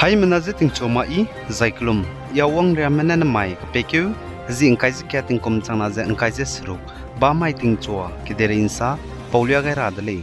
Hai menazi ting choma I zaiklum yawang ramana na mai kapekyu zi ingkai zi kya ting kum chang na ze ingkai zi sruk ba mai ting chua kidere insa paulia gai radale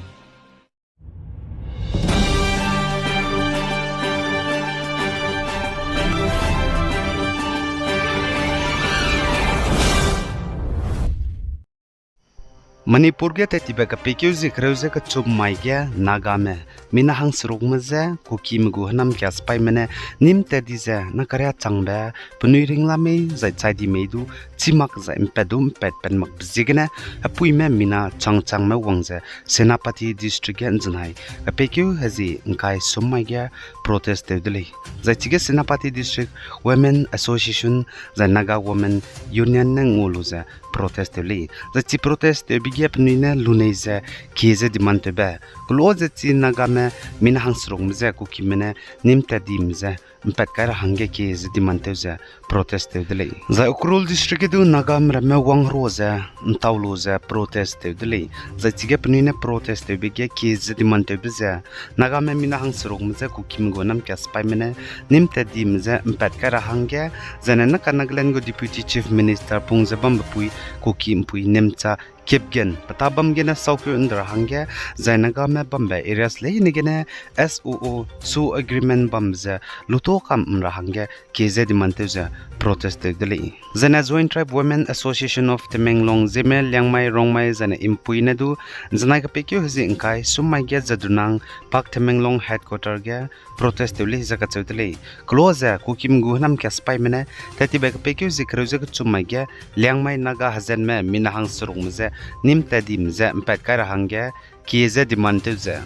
Manipur ge te tibe kapekyu zi kreuze ka chub mai ge nagame mina hang sruk maze kuki mgu hanam kya spai mene nim te dize na karya changbe punui ringla me zai chai di medu chimak za impedum pet pen mak bzigene apui me mina chang me wangze senapati district ge nznai kapekyu hazi nkai summai ge protest te dili zai chige senapati district women association zai naga women union ne ngulu za protest te li zai chi protest te bigep nine luneize kize dimante be kloze chi naga me mina hangsrong mze ku kimene nimta dimze mpet kar hange kize dimante ze protest te dili za ukrul district du nagam rame wang roze ntawloze protest te dili za chigep nine protest te bige kize dimante beze naga me mina hangsrong mze ku kimgo nam kya spai mene nimta dimze mpet kar hange zanana kanaglen go deputy chief minister pungze bambpui ku kimpui nemcha Kipgen, patabam gena saukyo indra hangya, zainaga me bambe areas lay nigene SOO su agreement bamze luto kam umra hangya keze dimanteze protest dili. Zana Joint Tribe Women Association of Temenglong Zeme Liangmai Rongmai zana impui nedu zana kapekyo hizi inkai summai ge zadunang pak Temenglong headquarter ge protest dili zakatsu dili. Close kukim guhnam kya spai mene tati be kapekyo zikreuze kutsumai ge Liangmai naga hazen me minahang surungze nim tadim ze mpet kara hangya kieze dimanteze.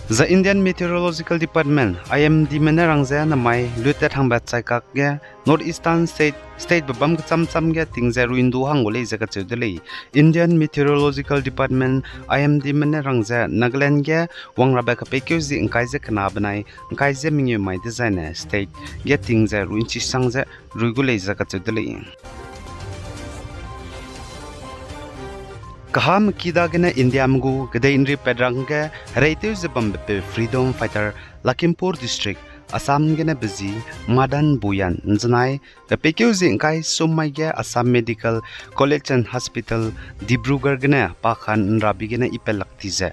The Indian Meteorological Department IMD menerangze na mai lutet hangbat saikak ge Northeastern State babam cham ge tingze ruindu hangole jaga chudele Indian Meteorological Department IMD menerangze Nagaland ge wangrabe kapekyo zi ingkai je kana banai ingkai je mingyu mai design state ge tingze ruinchi sangze ruigule jaga chudele Kaham kidagene India mgu gede inri pedrange reiteu zebam be freedom fighter Lakhimpur district Assam gene busy Madan Buyan nznai kapekeu zingkai somai ge Assam Medical College and Hospital Dibrugarh gene pakhan rabi gene ipelakti je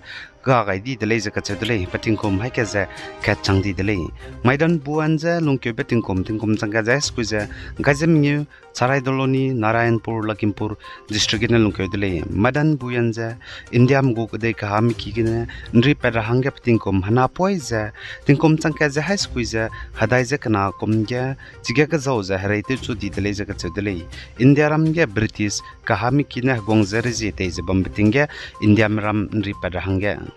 gagai di dele je kachedele patingkom hai ke je kachang di dele Maidan Buyan je lungke tingkom changga je skuze gazemnyu Sarai Doloni Narayanpur Lakhimpur district gene lungke dele Madan Buyan je India mgu de kaham ki gene nri pera hangge patingkom hana poi je tingkom changka je hai skuze hadai je kana komge chige ka zo je reite chu di dele je kachedele India ram ge British kaham ki na gongze je te je bambitinge India ram nri pera hangge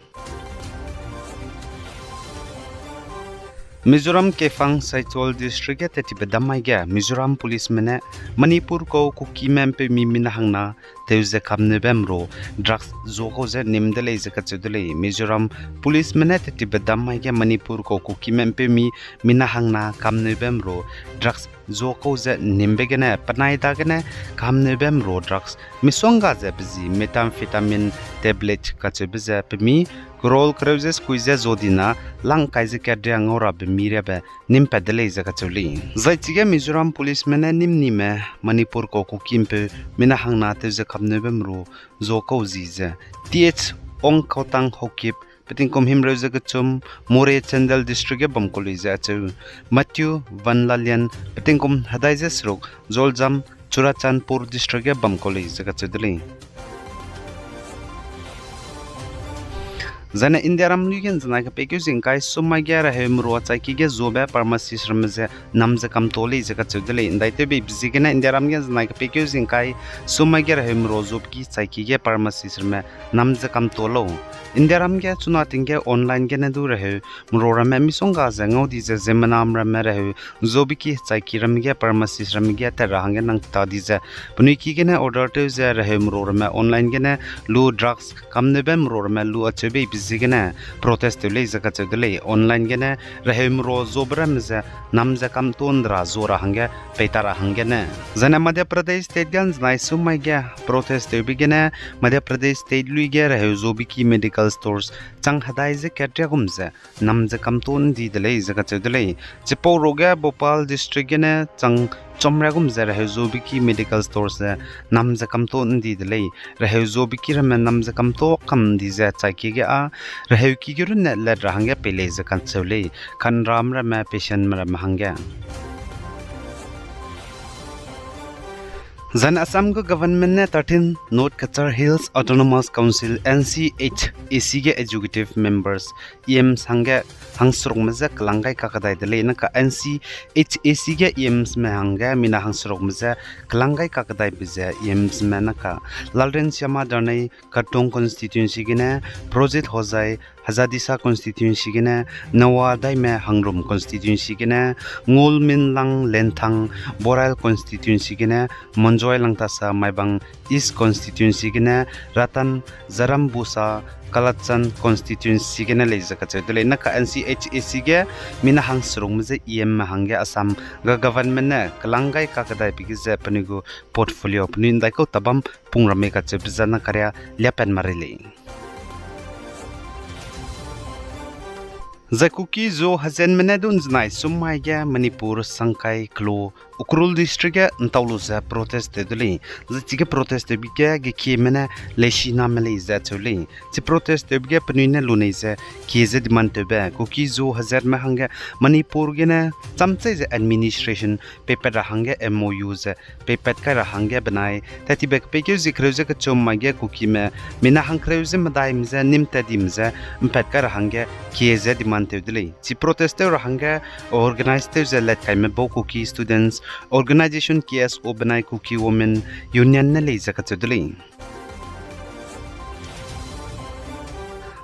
Mizoram Kefang Saichol district te tibedamai ge Mizoram police mene Manipur ko kuki mempe mi minahangna teuze kamne bemro drugs zoko ze nimdele ze kachudele Mizoram police mene te tibedamai ge Manipur ko kuki mempe mi minahangna kamne bemro drugs zoko ze nimbegene panai dagene kamne bemro drugs misonga ze bizi methamphetamine tablet kachubeze pemi Grol creuses kuize zodina lang kaise kadria ngora be mirebe nim pedele zakachuli zaichige Mizoram police mena nimnime Manipur ko kukimpe mina hangna teze kamnebemru zoko zize th ong khotang hokip petingkom himreuze gachum more chandal district ge bamkoli zachu Matthew Vanlalian petingkom hadaije srok zoljam Churachandpur district ge bamkoli zakachudli Zana India ram nugen zana ka pekyo zingkai summa gyara he mro chai ki ge zobe pharmacy sramze namze kam tole je ka chudele indai te be bizigena India ram gen zana ka pekyo zingkai summa gyara he mro zob ki chai ki ge pharmacy srame namze kam tolo India ram ge chuna tinge online ge na du rahe mro ram mi songa za ngodi je zemanam ram rahe zobi ki chai ki ram ge pharmacy sram ge ta rahang nang ta di je puni ki ge na order te je rahe mro ram online ge na lu drugs kam ne bem mro ram lu achebe zigene protest le zakachudele online gene rahim ro zobramze namze kam tondra zora hange peitara hangene zana Madhya Pradesh state gans nai sumai ge protest begene Madhya Pradesh state lui ge rahe zobiki medical medical stores chang hadai je ketria gumze nam je kamton di delei jaga chedelei chipo roga Bhopal district ne chang chomra gumze rahezobiki medical stores nam je kamton di delei rahezobiki ram nam je kamto kam di je chaiki ge a raheuki ge run le rahanga pele je kan chole kan ram ra ma patient ma mahanga Zan Assam ko government ne 13 North Kachar Hills Autonomous Council NCHAC ge executive members EM sangge hangsrok maza kalangai kakadai dele na ka NCHAC ge EMs me hanga mina hangsrok maza kalangai kakadai bize EMs me na ka Lalren Syama Darnai Katong constituency ge ne project hojai Hazadisa constituency ge ne Nawadai me Hangrom constituency ge ne Ngolmin Lang Lenthang Boral constituency ge ne Monjoy Langtasa Maibang East constituency ge ne Ratan Zarambusa Kalachan constituency ge ne leja ka chedule na ka NCHAC ge mina hangsrong mje EM hangge Assam ga government ne kalangai ka kadai bigize panigo portfolio pnin dai ko tabam pungrame ka chebjana karya lepen marile Zakuki zo hazen menedun znai sumai ge Manipur Sangkai Klo Ukrul district ge ntawluza protest deduli zige protest bige ge kimene leshina mele za chuli ci protest bige pnine lunise kize demand be kuki zo hazer me hange Manipur ge ne chamche je administration paper ra hange MOU ze paper ka ra hange banai tati bek peke zikreuze ka chomma ge kuki me mina hankreuze madai mze nimta dimze mpet ka ra hange kize demand deduli ci protest ra hange organized ze let kai me bo kuki students Organization KS Obanai Kuki Women Union na leja ka chudli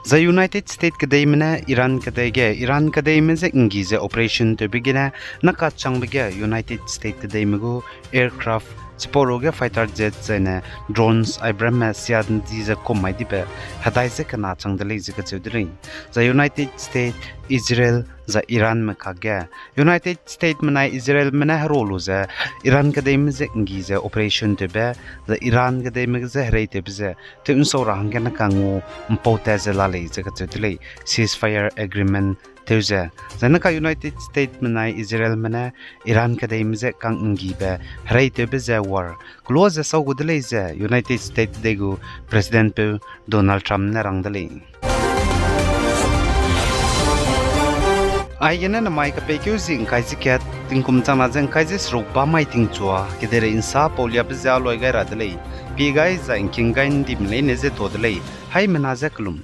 The United States kadai mena Iran kadai me ingi ze operation to begina naka changbege United States kadai mego aircraft Chiporoga fighter jet zene drones Ibrahim siad dize komai dibe hadai ze kana changdali ze ka chudri The United States Israel za Iran makage United States mana Israel mana rolu za Iran kadai mze ingi ze operation tebe the Iran kadai mze hreite bze te unso rahanga na kangu mpota ze lale ze ka chudli ceasefire agreement Teuze zanaka United States mana Israel mana Iran kadai mze kang ingi be hreite bze war close so gudle ze United States degu President Donald Trump na rangdali Aigena na mai ka pekyu zing kai ziket tingkum chana jeng kai je srok ba mai ting chua kedere insa polia bza loi gai radlei pi gai za inking gain dim le ne je todlei hai mena za klum